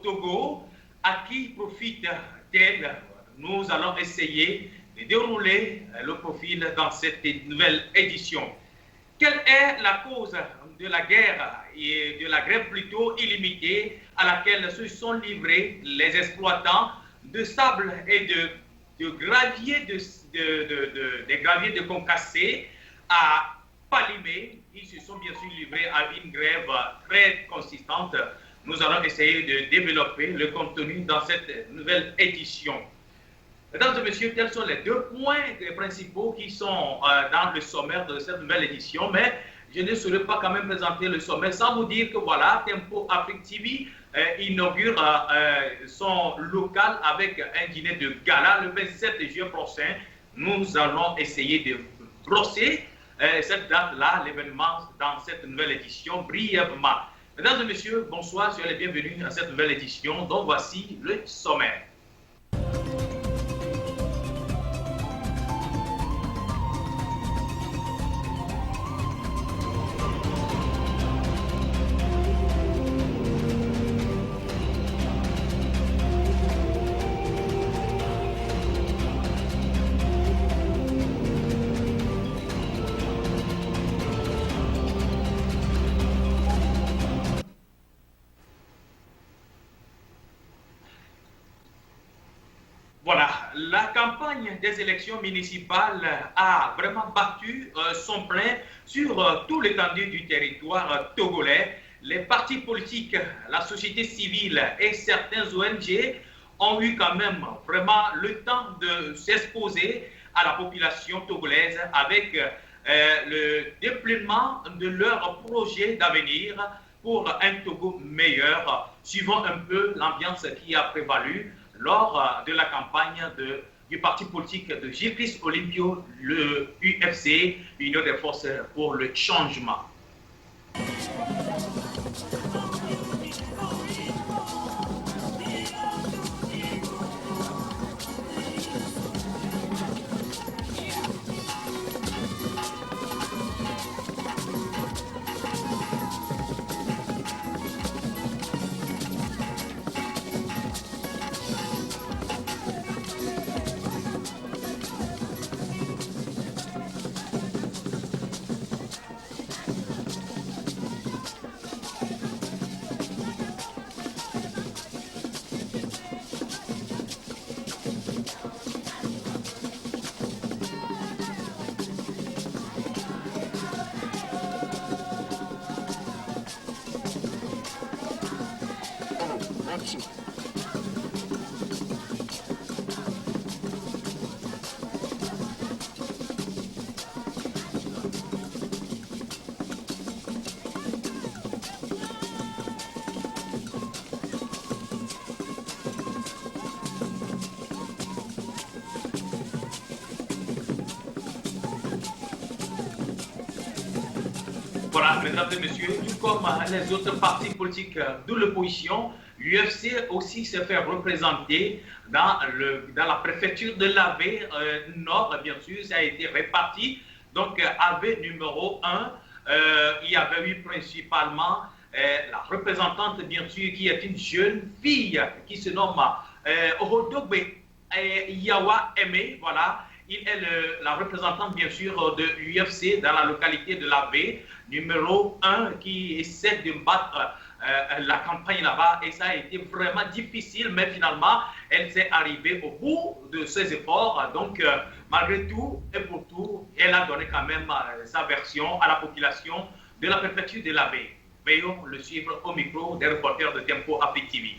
Togo, à qui profite-t-elle? Nous allons essayer de dérouler le profil dans cette nouvelle édition. Quelle est la cause de la guerre et de la grève plutôt illimitée à laquelle se sont livrés les exploitants de sable et de gravier des graviers de concassé à Palimé? Ils se sont bien sûr livrés à une grève très consistante. Nous allons essayer de développer le contenu dans cette nouvelle édition. Mesdames et messieurs, tels sont les deux points principaux qui sont dans le sommaire de cette nouvelle édition, mais je ne saurais pas quand même présenter le sommaire sans vous dire que voilà, Tempo Afrique TV inaugure son local avec un dîner de gala le 27 juin prochain. Nous allons essayer de brosser cette date-là, l'événement dans cette nouvelle édition brièvement. Mesdames et messieurs, bonsoir, soyez les bienvenus à cette nouvelle édition. Donc voici le sommaire. Voilà, la campagne des élections municipales a vraiment battu son plein sur tout l'étendue du territoire togolais. Les partis politiques, la société civile et certains ONG ont eu quand même vraiment le temps de s'exposer à la population togolaise avec le déploiement de leurs projets d'avenir pour un Togo meilleur, suivant un peu l'ambiance qui a prévalu lors de la campagne du parti politique de Gilles Olympio, le UFC, Union des forces pour le changement. Voilà, mesdames et messieurs, tout comme les autres partis politiques de l'opposition, l'UFC aussi s'est fait représenter dans la préfecture de l'AV Nord, bien sûr, ça a été réparti. Donc, AV numéro 1, il y avait eu principalement la représentante, bien sûr, qui est une jeune fille qui se nomme Ohodogbe Yawa Aimé, voilà. Il est la représentante, bien sûr, de l'UFC dans la localité de l'AV, numéro 1, qui essaie de battre la campagne là-bas. Et ça a été vraiment difficile, mais finalement, elle s'est arrivée au bout de ses efforts. Donc, malgré tout et pour tout, elle a donné quand même sa version à la population de la préfecture de l'AV. Veuillons le suivre au micro des reporters de Tempo Afrique TV.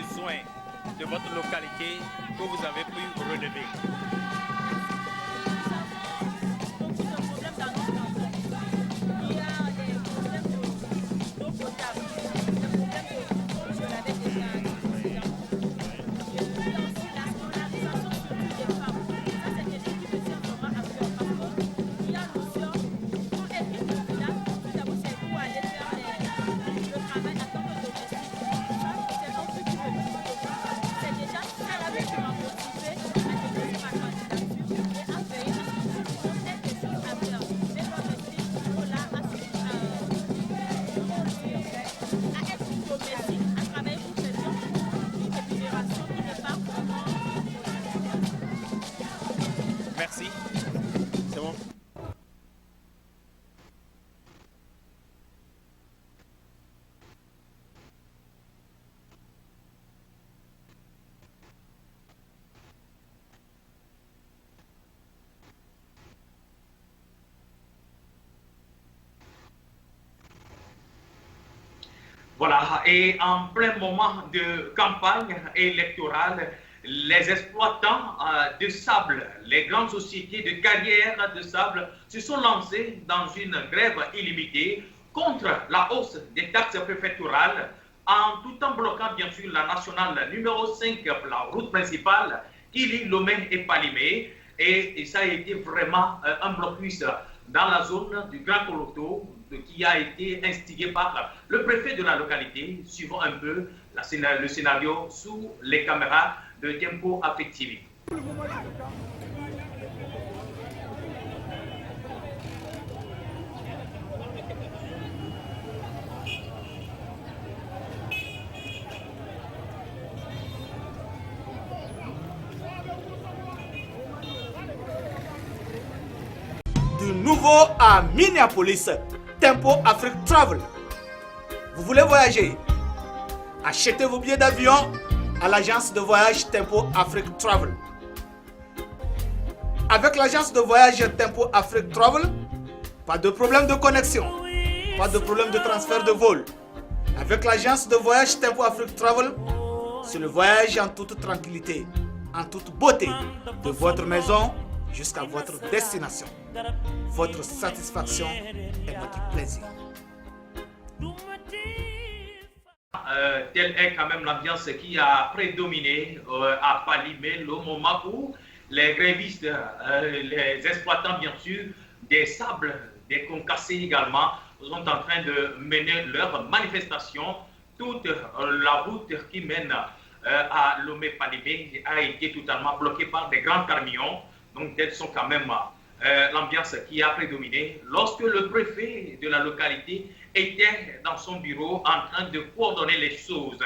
besoins de votre localité que vous avez pu relever? Merci. C'est bon. Voilà, et en plein moment de campagne électorale, les exploitants de sable, les grandes sociétés de carrière de sable se sont lancés dans une grève illimitée contre la hausse des taxes préfectorales, tout en bloquant bien sûr la nationale numéro 5, la route principale qui lie Lomé et Palimé. Et ça a été vraiment un blocus dans la zone du Grand Coloto qui a été instigé par le préfet de la localité, suivant un peu le scénario sous les caméras de Tempo Afrique TV. Du nouveau à Minneapolis, Tempo Afrique Travel. Vous voulez voyager? Achetez vos billets d'avion à l'agence de voyage Tempo Afrique Travel. Avec l'agence de voyage Tempo Afrique Travel, pas de problème de connexion, pas de problème de transfert de vol. Avec l'agence de voyage Tempo Afrique Travel, c'est le voyage en toute tranquillité, en toute beauté, de votre maison jusqu'à votre destination. Votre satisfaction est notre plaisir. Telle est quand même l'ambiance qui a prédominé à Palimé, le moment où les grévistes, les exploitants bien sûr, des sables, des concassés également, sont en train de mener leur manifestation. Toute la route qui mène à Lomé-Palimé a été totalement bloquée par des grands camions. Donc, telles sont quand même l'ambiance qui a prédominé lorsque le préfet de la localité était dans son bureau en train de coordonner les choses.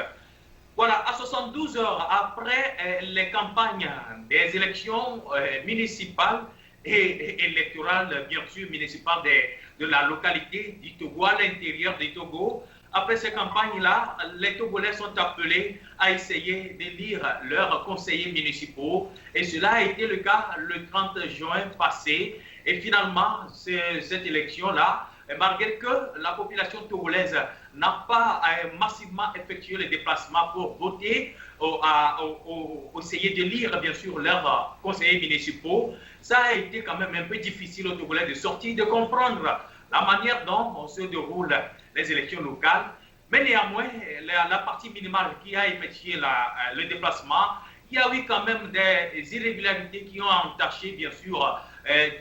Voilà, à 72 heures après les campagnes des élections municipales et électorales, bien sûr, municipales de la localité du Togo, à l'intérieur du Togo, après ces campagnes-là, les Togolais sont appelés à essayer d'élire leurs conseillers municipaux. Et cela a été le cas le 30 juin passé. Et finalement, cette élection-là, malgré que la population togolaise n'a pas massivement effectué les déplacements pour voter, essayer d'élire bien sûr leurs conseillers municipaux, ça a été quand même un peu difficile aux Togolais de sortir, de comprendre la manière dont se déroulent les élections locales. Mais néanmoins, la partie minimale qui a effectué le déplacement, il y a eu quand même des irrégularités qui ont entaché bien sûr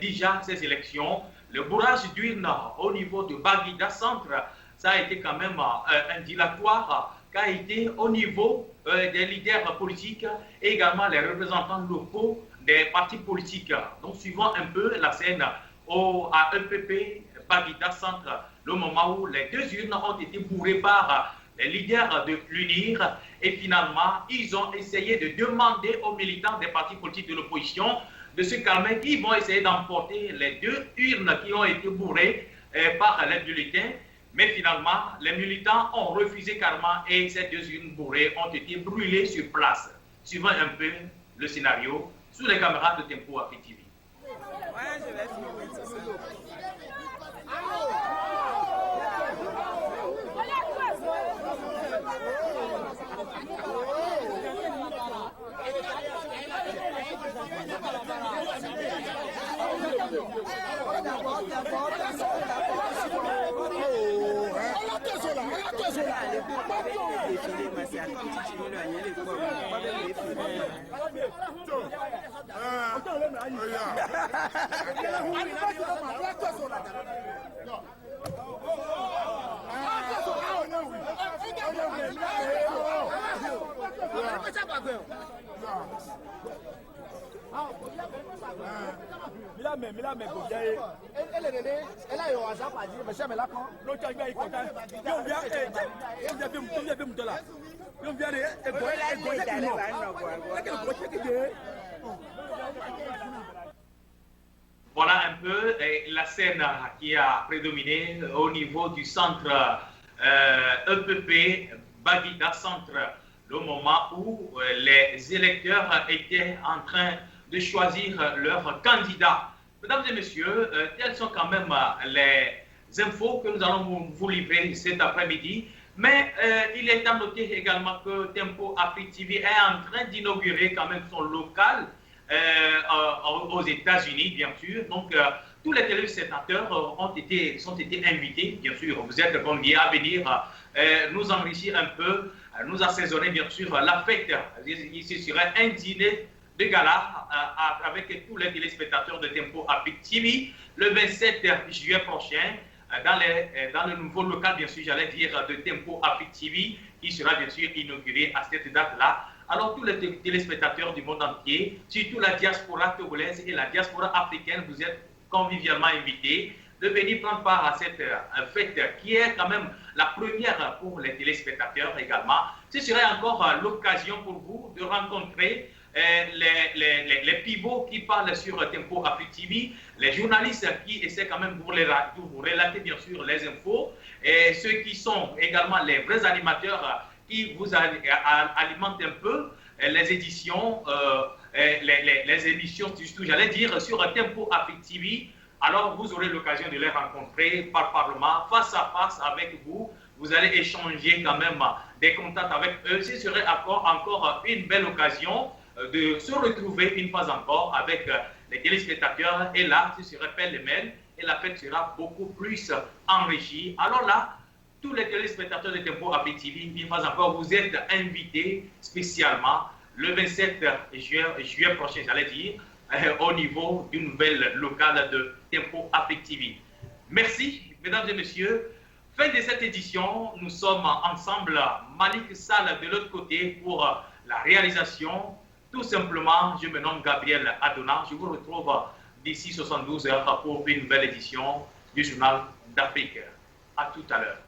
déjà ces élections. Le bourrage d'urnes au niveau de Baguida Centre, ça a été quand même un dilatoire qui a été au niveau des leaders politiques et également les représentants locaux des partis politiques. Donc, suivant un peu la scène à EPP Baguida Centre, le moment où les deux urnes ont été bourrées par les leaders de l'UNIR et finalement, ils ont essayé de demander aux militants des partis politiques de l'opposition de se calmer, qui vont essayer d'emporter les deux urnes qui ont été bourrées par les bulletins. Mais finalement, les militants ont refusé carrément et ces deux urnes bourrées ont été brûlées sur place, suivant un peu le scénario sous les caméras de Tempo Afrique TV. Ouais, je vais filmer tout ça. Allô? Voilà un peu la scène qui a prédominé au niveau du centre EPP Baguida Centre, le moment où les électeurs étaient en train de choisir leur candidat. Mesdames et messieurs, telles sont quand même les infos que nous allons vous livrer cet après-midi. Mais il est à noter également que Tempo Afrique TV est en train d'inaugurer quand même son local aux États-Unis, bien sûr. Donc, tous les téléspectateurs sont été invités, bien sûr. Vous êtes conviés à venir nous enrichir un peu, nous assaisonner, bien sûr, la fête. Ici serait un dîner de gala avec tous les téléspectateurs de Tempo Afrique TV le 27 juillet prochain dans le nouveau local, bien sûr, j'allais dire, de Tempo Afrique TV qui sera bien sûr inauguré à cette date-là. Alors, tous les téléspectateurs du monde entier, surtout la diaspora togolaise et la diaspora africaine, vous êtes convivialement invités de venir prendre part à cette fête qui est quand même la première pour les téléspectateurs également. Ce serait encore l'occasion pour vous de rencontrer les pivots qui parlent sur Tempo Afrique TV, les journalistes qui essaient quand même de vous relater bien sûr les infos, et ceux qui sont également les vrais animateurs qui vous alimentent un peu les éditions, les émissions, j'allais dire, sur Tempo Afrique TV. Alors vous aurez l'occasion de les rencontrer par Parlement, face à face avec vous. Vous allez échanger quand même des contacts avec eux. Ce serait encore une belle occasion de se retrouver une fois encore avec les téléspectateurs. Et là, ce serait pêle-mêle et la fête sera beaucoup plus enrichie. Alors là, tous les téléspectateurs de Tempo Afrique TV, une fois encore, vous êtes invités spécialement le 27 juillet prochain, j'allais dire, au niveau du nouvel local de Tempo Afrique TV. Merci, mesdames et messieurs. Fin de cette édition, nous sommes ensemble, Malik Sall de l'autre côté pour la réalisation. Tout simplement, je me nomme Gabriel Adona. Je vous retrouve d'ici 72 heures pour une nouvelle édition du Journal d'Afrique. À tout à l'heure.